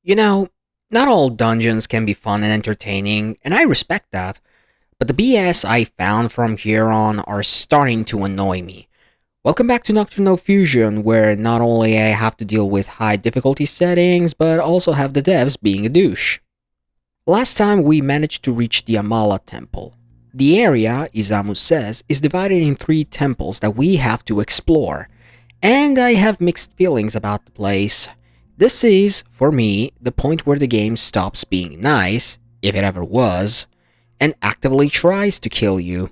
You know, not all dungeons can be fun and entertaining, and I respect that, but the BS I found from here on are starting to annoy me. Welcome back to Nocturne Fusion, where not only I have to deal with high difficulty settings, but also have the devs being a douche. Last time we managed to reach the Amala Temple. The area, Izamu says, is divided in 3 temples that we have to explore, and I have mixed feelings about the place. This is, for me, the point where the game stops being nice, if it ever was, and actively tries to kill you.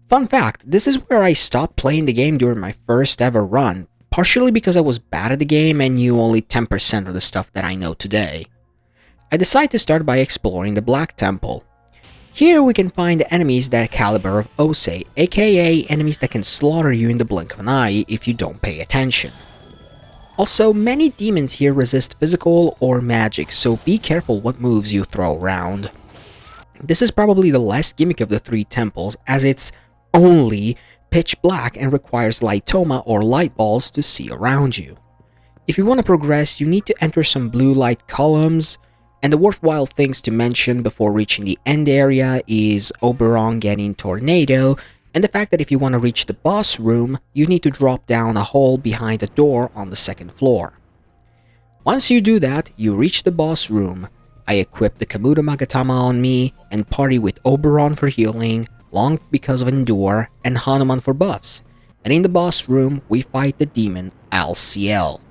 Fun fact, this is where I stopped playing the game during my first ever run, partially because I was bad at the game and knew only 10% of the stuff that I know today. I decided to start by exploring the Black Temple. Here we can find enemies that caliber of Osei, aka enemies that can slaughter you in the blink of an eye if you don't pay attention. Also, many demons here resist physical or magic, so be careful what moves you throw around. This is probably the less gimmick of the 3 temples, as it's only pitch black and requires lightoma or light balls to see around you. If you want to progress, you need to enter some blue light columns, and the worthwhile things to mention before reaching the end area is Oberon getting Tornado, and the fact that if you want to reach the boss room, you need to drop down a hole behind a door on the 2nd floor. Once you do that, you reach the boss room. I equip the Kamuta Magatama on me and party with Oberon for healing, Long because of Endure, and Hanuman for buffs. And in the boss room, we fight the demon Alciel.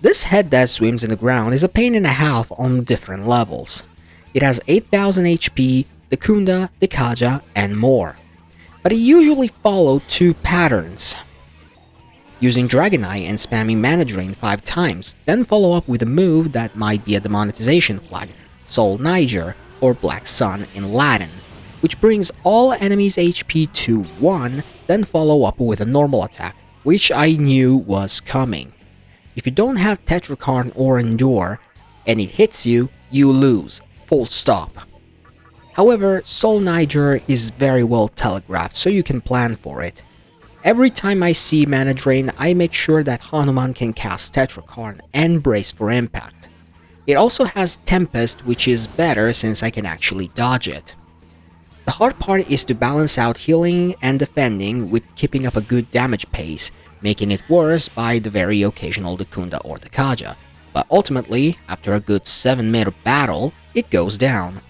This head that swims in the ground is a pain and a half on different levels. It has 8000 HP, the Kunda, the Kaja, and more. But it usually follows 2 patterns. Using Dragon Eye and spamming Mana Drain 5 times, then follow up with a move that might be a demonetization flag, Soul Niger, or Black Sun in Latin, which brings all enemies' HP to 1, then follow up with a normal attack, which I knew was coming. If you don't have Tetrakarn or Endure, and it hits you, you lose, full stop. However, Soul Niger is very well telegraphed, so you can plan for it. Every time I see Mana Drain, I make sure that Hanuman can cast Tetrakarn and brace for impact. It also has Tempest, which is better since I can actually dodge it. The hard part is to balance out healing and defending with keeping up a good damage pace, making it worse by the very occasional Dukunda or the Kaja, but ultimately, after a good 7-minute battle, it goes down.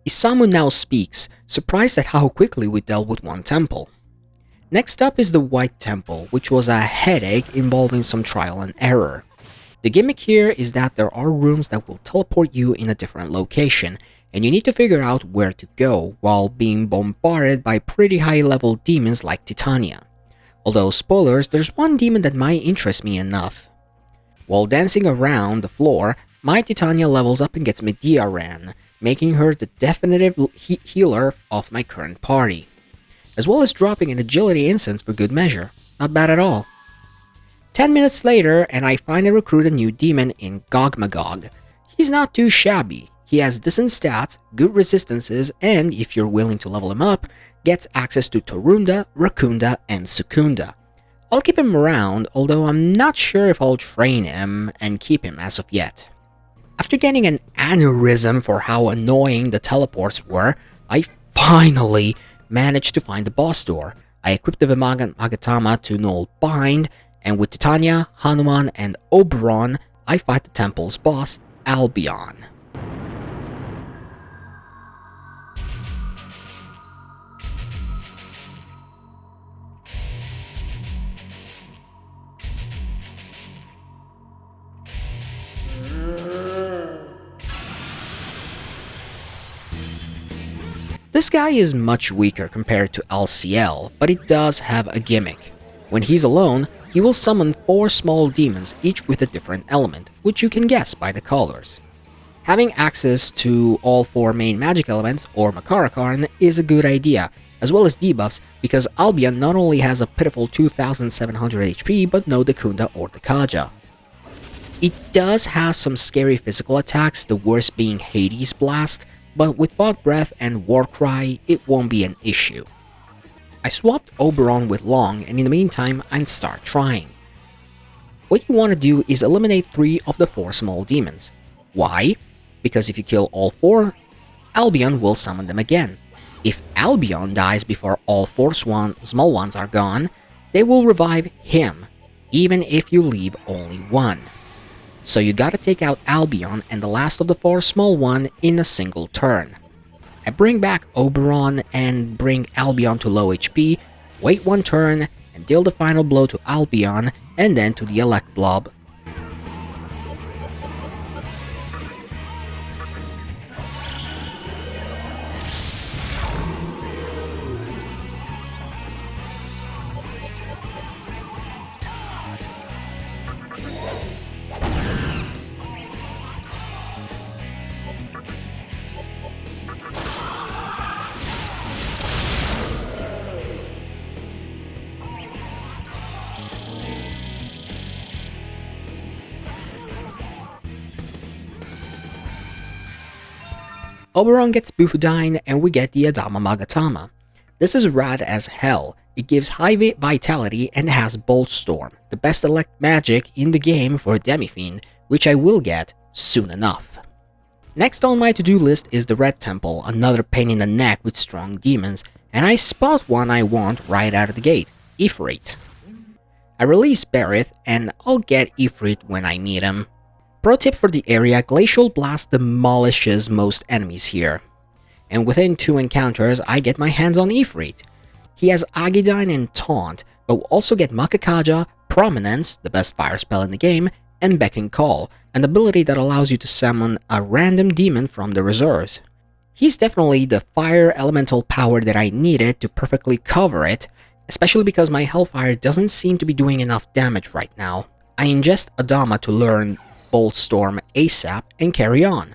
Isamu now speaks, surprised at how quickly we dealt with 1 temple. Next up is the White Temple, which was a headache involving some trial and error. The gimmick here is that there are rooms that will teleport you in a different location, and you need to figure out where to go while being bombarded by pretty high level demons like Titania. Although spoilers, there's one demon that might interest me enough. While dancing around the floor, my Titania levels up and gets Medea ran, making her the definitive healer of my current party, as well as dropping an agility incense for good measure. Not bad at all. 10 minutes later, and I finally recruit a new demon in Gogmagog. He's not too shabby, he has decent stats, good resistances, and if you're willing to level him up, gets access to Torunda, Rakunda, and Sukunda. I'll keep him around, although I'm not sure if I'll train him and keep him as of yet. After getting an aneurysm for how annoying the teleports were, I finally managed to find the boss door. I equipped the Magatama to null bind, and with Titania, Hanuman, and Oberon, I fight the temple's boss, Albion. This guy is much weaker compared to LCL, but it does have a gimmick. When he's alone, he will summon 4 small demons, each with a different element, which you can guess by the colors. Having access to all 4 main magic elements, or Makarakarn, is a good idea, as well as debuffs, because Albion not only has a pitiful 2700 HP, but no Dakunda or Dakaja. It does have some scary physical attacks, the worst being Hades Blast, but with Fog Breath and Warcry, it won't be an issue. I swapped Oberon with Long, and in the meantime, I'd start trying. What you want to do is eliminate 3 of the 4 small demons. Why? Because if you kill all 4, Albion will summon them again. If Albion dies before all 4 small ones are gone, they will revive him, even if you leave only 1. So you gotta take out Albion and the last of the 4 small one in a single turn. I bring back Oberon and bring Albion to low HP, wait 1 turn, and deal the final blow to Albion and then to the Elect Blob. Oberon gets Bufudine and we get the Adama Magatama. This is rad as hell, it gives high vitality and has Bolt Storm, the best elect magic in the game for Demi-Fiend, which I will get soon enough. Next on my to-do list is the Red Temple, another pain in the neck with strong demons, and I spot one I want right out of the gate, Ifrit. I release Berith and I'll get Ifrit when I meet him. Pro tip for the area, Glacial Blast demolishes most enemies here. And within 2 encounters, I get my hands on Ifrit. He has Agidine and Taunt, but will also get Makakaja, Prominence, the best fire spell in the game, and Beck and Call, an ability that allows you to summon a random demon from the reserves. He's definitely the fire elemental power that I needed to perfectly cover it, especially because my Hellfire doesn't seem to be doing enough damage right now. I ingest Adama to learn Bolt Storm ASAP and carry on.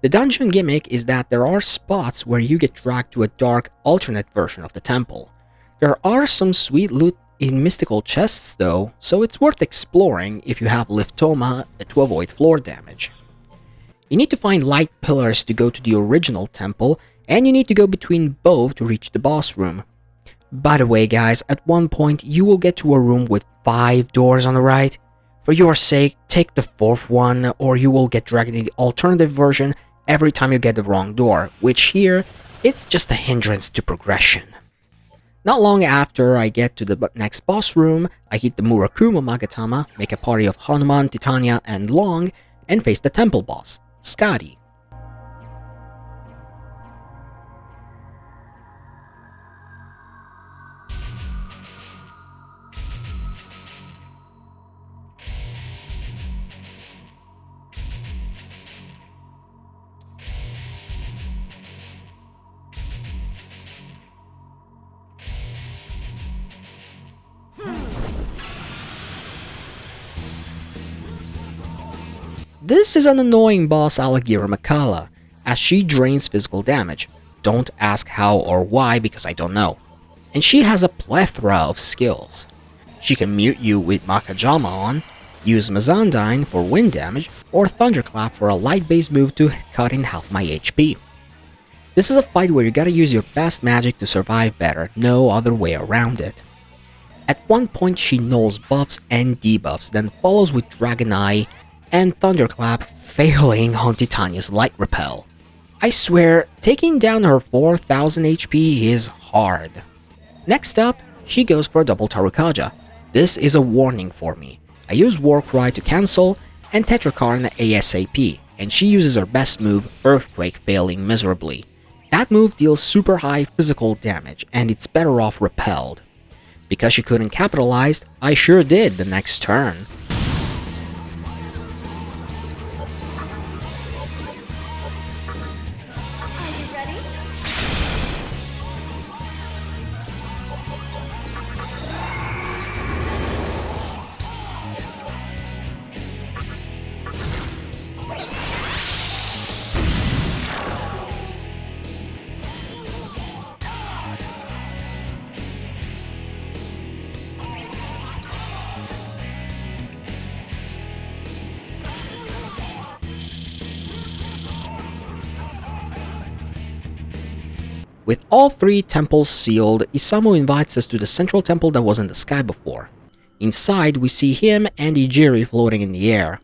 The dungeon gimmick is that there are spots where you get dragged to a dark alternate version of the temple. There are some sweet loot in mystical chests though, so it's worth exploring if you have Liftoma to avoid floor damage. You need to find light pillars to go to the original temple, and you need to go between both to reach the boss room. By the way guys, at one point you will get to a room with 5 doors on the right. For your sake, take the 4th one, or you will get dragged in the alternative version every time you get the wrong door, which here, it's just a hindrance to progression. Not long after I get to the next boss room, I hit the Murakuma Magatama, make a party of Hanuman, Titania, and Long, and face the temple boss, Skadi. This is an annoying boss Alagira Makala, as she drains physical damage. Don't ask how or why because I don't know. And she has a plethora of skills. She can mute you with Makajama on, use Mazandine for wind damage, or Thunderclap for a light-based move to cut in half my HP. This is a fight where you gotta use your best magic to survive better, no other way around it. At one point she nulls buffs and debuffs, then follows with Dragon Eye and Thunderclap, failing on Titania's Light Repel. I swear, taking down her 4000 HP is hard. Next up, she goes for a double Tarukaja. This is a warning for me. I use Warcry to cancel, and Tetrakarn ASAP, and she uses her best move, Earthquake, failing miserably. That move deals super high physical damage, and it's better off repelled. Because she couldn't capitalize, I sure did the next turn. With all 3 temples sealed, Isamu invites us to the central temple that was in the sky before. Inside, we see him and Ijiri floating in the air.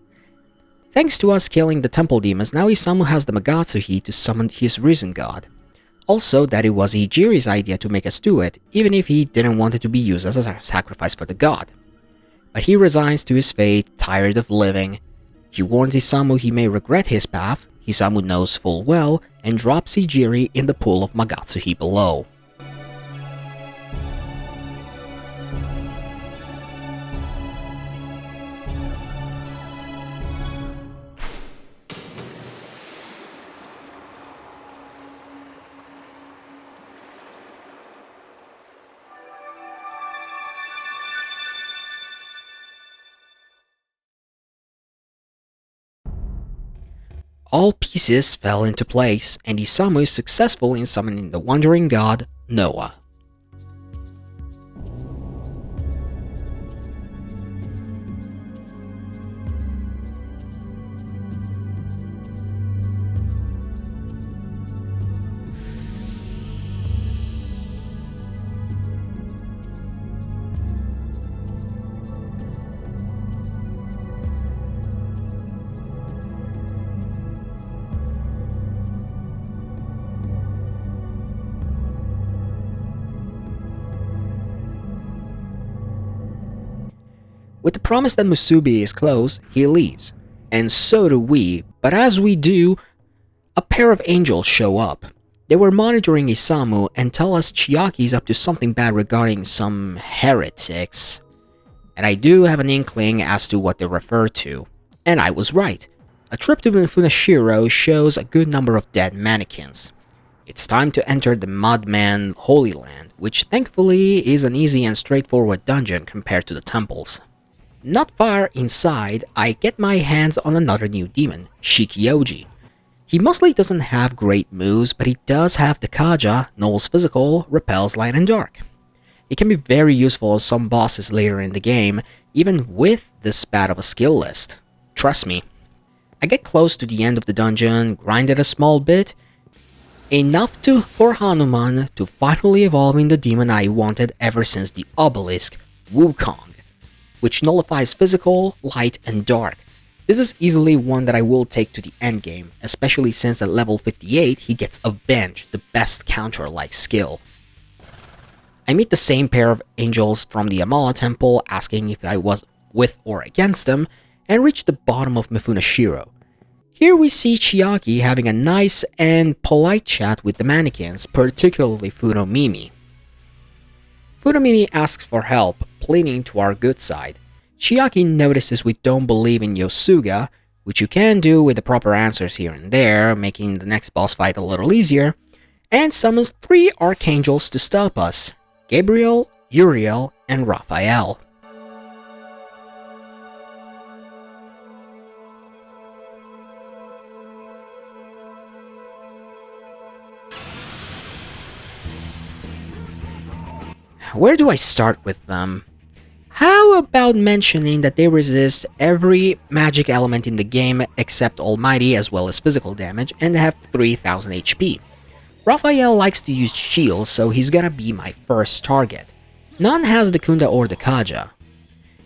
Thanks to us killing the temple demons, now Isamu has the Magatsuhi to summon his risen god. Also, that it was Ijiri's idea to make us do it, even if he didn't want it to be used as a sacrifice for the god. But he resigns to his fate, tired of living. He warns Isamu he may regret his path. Isamu knows full well, and drops Ijiri in the pool of Magatsuhi below. All pieces fell into place, and Isamu is successful in summoning the wandering god, Noah. With the promise that Musubi is close, he leaves. And so do we, but as we do, a pair of angels show up. They were monitoring Isamu and tell us Chiaki is up to something bad regarding some heretics. And I do have an inkling as to what they refer to. And I was right. A trip to Mifunashiro shows a good number of dead Manikins. It's time to enter the Mudman Holy Land, which thankfully is an easy and straightforward dungeon compared to the temples. Not far inside, I get my hands on another new demon, Shikioji. He mostly doesn't have great moves, but he does have the Kaja, Null's physical, repels light and dark. It can be very useful on some bosses later in the game, even with this bad of a skill list. Trust me. I get close to the end of the dungeon, grind it a small bit, enough for Hanuman to finally evolve in the demon I wanted ever since the Obelisk, Wukong, which nullifies physical, light, and dark. This is easily one that I will take to the endgame, especially since at level 58 he gets Avenge, the best counter-like skill. I meet the same pair of angels from the Amala Temple asking if I was with or against them, and reach the bottom of Mifunashiro. Here we see Chiaki having a nice and polite chat with the Manikins, particularly Funomimi. Funomimi asks for help, pleading to our good side. Chiaki notices we don't believe in Yosuga, which you can do with the proper answers here and there, making the next boss fight a little easier, and summons 3 archangels to stop us: Gabriel, Uriel, and Raphael. Where do I start with them? How about mentioning that they resist every magic element in the game except Almighty as well as physical damage, and have 3000 HP. Raphael likes to use shields, so he's gonna be my first target. None has the Kunda or the Kaja.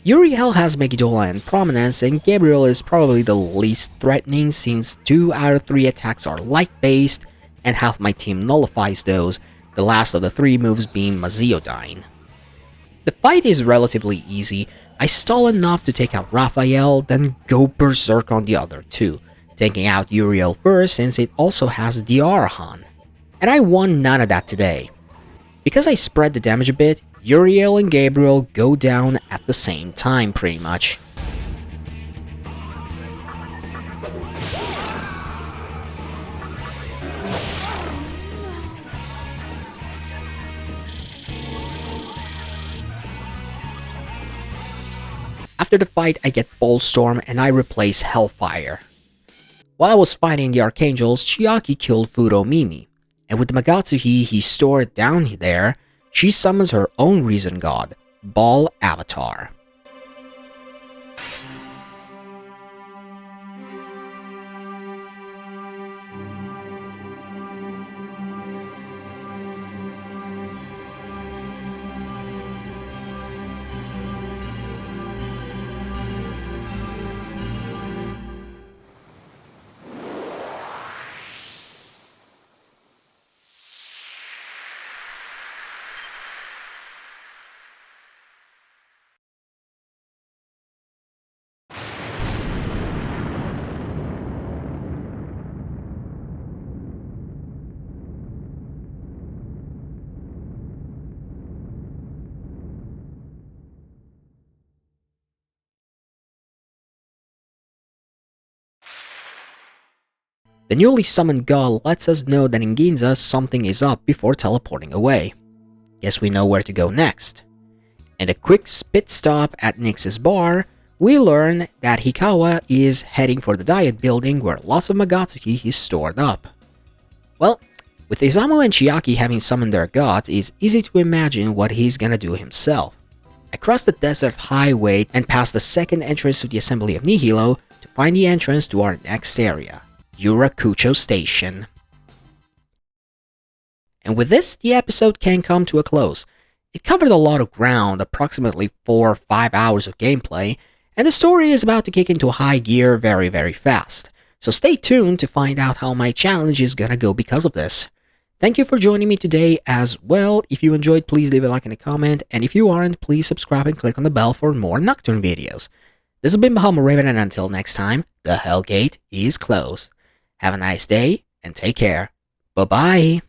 Uriel has Megiddola and Prominence, and Gabriel is probably the least threatening since 2 out of 3 attacks are light-based, and half my team nullifies those, the last of the 3 moves being Maziodyne. The fight is relatively easy. I stall enough to take out Raphael, then go berserk on the other 2, taking out Uriel first since it also has the Arahan. And I won none of that today. Because I spread the damage a bit, Uriel and Gabriel go down at the same time pretty much. After the fight, I get Bullstorm and I replace Hellfire. While I was fighting the Archangels, Chiaki killed Fudomimi, and with the Magatsuhi he stored down there, she summons her own Reason God, Ball Avatar. The newly summoned god lets us know that in Ginza something is up before teleporting away. Guess we know where to go next. And a quick pit stop at Nyx's bar, we learn that Hikawa is heading for the diet building where lots of Magatsuki is stored up. Well, with Izamu and Chiaki having summoned their gods, it's easy to imagine what he's gonna do himself. Across the desert highway and past the second entrance to the Assembly of Nihilo to find the entrance to our next area, Yurakucho Station. And with this, the episode can come to a close. It covered a lot of ground, approximately 4 or 5 hours of gameplay, and the story is about to kick into high gear very, very fast. So stay tuned to find out how my challenge is gonna go because of this. Thank you for joining me today as well. If you enjoyed, please leave a like and a comment, and if you aren't, please subscribe and click on the bell for more Nocturne videos. This has been Bahama Raven, and until next time, the Hell Gate is closed. Have a nice day, and take care. Bye-bye.